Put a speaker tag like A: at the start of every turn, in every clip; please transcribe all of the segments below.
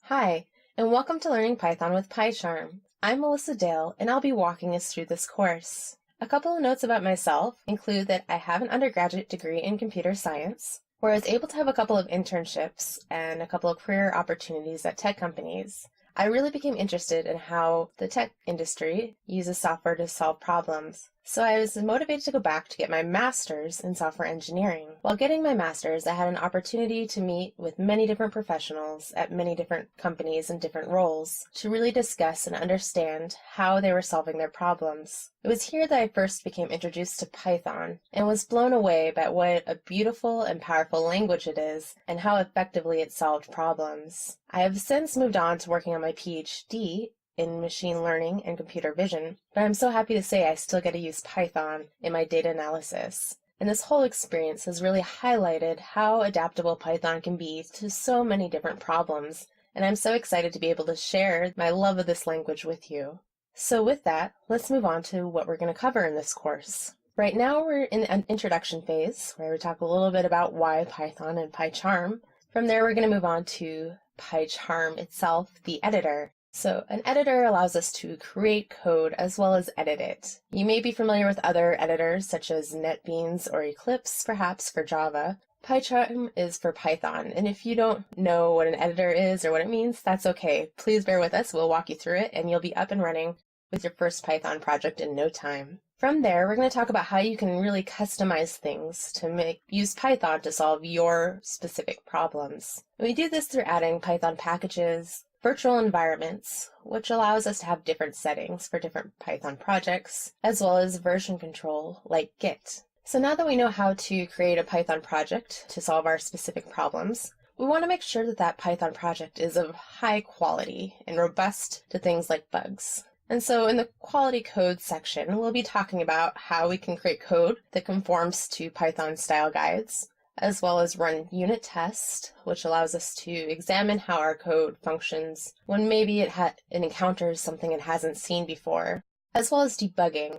A: Hi, and welcome to Learning Python with PyCharm. I'm Melissa Dale, and I'll be walking us through this course. A couple of notes about myself include that I have an undergraduate degree in computer science, where I was able to have a couple of internships and a couple of career opportunities at tech companies. I really became interested in how the tech industry uses software to solve problems. So I was motivated to go back to get my master's in software engineering. While getting my master's, I had an opportunity to meet with many different professionals at many different companies and different roles to really discuss and understand how they were solving their problems. It was here that I first became introduced to Python and was blown away by what a beautiful and powerful language it is and how effectively it solved problems. I have since moved on to working on my PhD in machine learning and computer vision, but I'm so happy to say I still get to use Python in my data analysis. And this whole experience has really highlighted how adaptable Python can be to so many different problems, and I'm so excited to be able to share my love of this language with you. So with that, let's move on to what we're going to cover in this course. Right now we're in an introduction phase where we talk a little bit about why Python and PyCharm. From there we're going to move on to PyCharm itself, the editor. So an editor allows us to create code as well as edit it. You may be familiar with other editors such as NetBeans or Eclipse, perhaps for Java. PyCharm is for Python, and if you don't know what an editor is or what it means, that's okay. Please bear with us, we'll walk you through it, and you'll be up and running with your first Python project in no time. From there, we're going to talk about how you can really customize things to use Python to solve your specific problems. We do this through adding Python packages, virtual environments, which allows us to have different settings for different Python projects, as well as version control like Git. So now that we know how to create a Python project to solve our specific problems, we want to make sure that that Python project is of high quality and robust to things like bugs. And so in the quality code section, we'll be talking about how we can create code that conforms to Python style guides, as well as run unit tests, which allows us to examine how our code functions when maybe it encounters something it hasn't seen before, as well as debugging.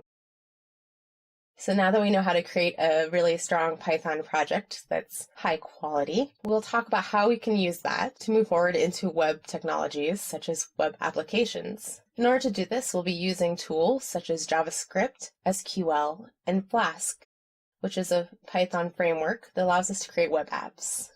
A: So now that we know how to create a really strong Python project that's high quality, we'll talk about how we can use that to move forward into web technologies such as web applications. In order to do this, we'll be using tools such as JavaScript, SQL, and Flask, which is a Python framework that allows us to create web apps.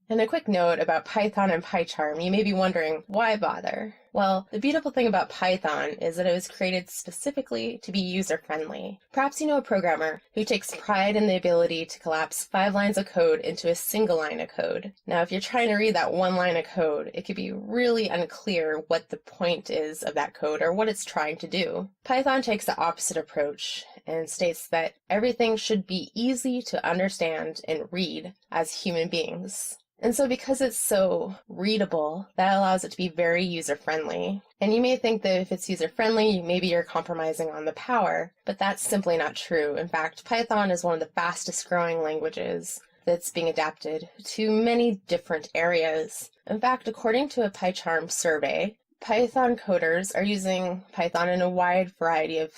A: And a quick note about Python and PyCharm, you may be wondering, why bother? Well, the beautiful thing about Python is that it was created specifically to be user-friendly. Perhaps you know a programmer who takes pride in the ability to collapse 5 lines of code into a single line of code. Now, if you're trying to read that one line of code, it could be really unclear what the point is of that code or what it's trying to do. Python takes the opposite approach and states that everything should be easy to understand and read as human beings. And so because it's so readable, that allows it to be very user-friendly. And you may think that if it's user-friendly, maybe you're compromising on the power, but that's simply not true. In fact, Python is one of the fastest growing languages that's being adapted to many different areas. In fact, according to a PyCharm survey, Python coders are using Python in a wide variety of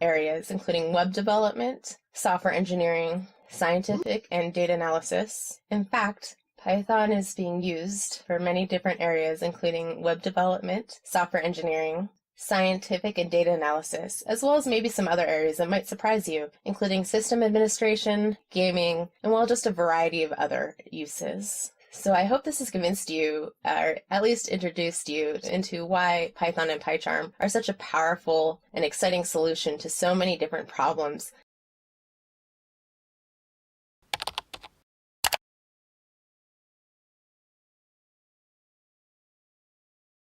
A: areas, including web development, software engineering, scientific and data analysis. In fact, Python is being used for many different areas, including web development, software engineering, scientific and data analysis, as well as maybe some other areas that might surprise you, including system administration, gaming, and well, just a variety of other uses. So I hope this has convinced you, or at least introduced you into why Python and PyCharm are such a powerful and exciting solution to so many different problems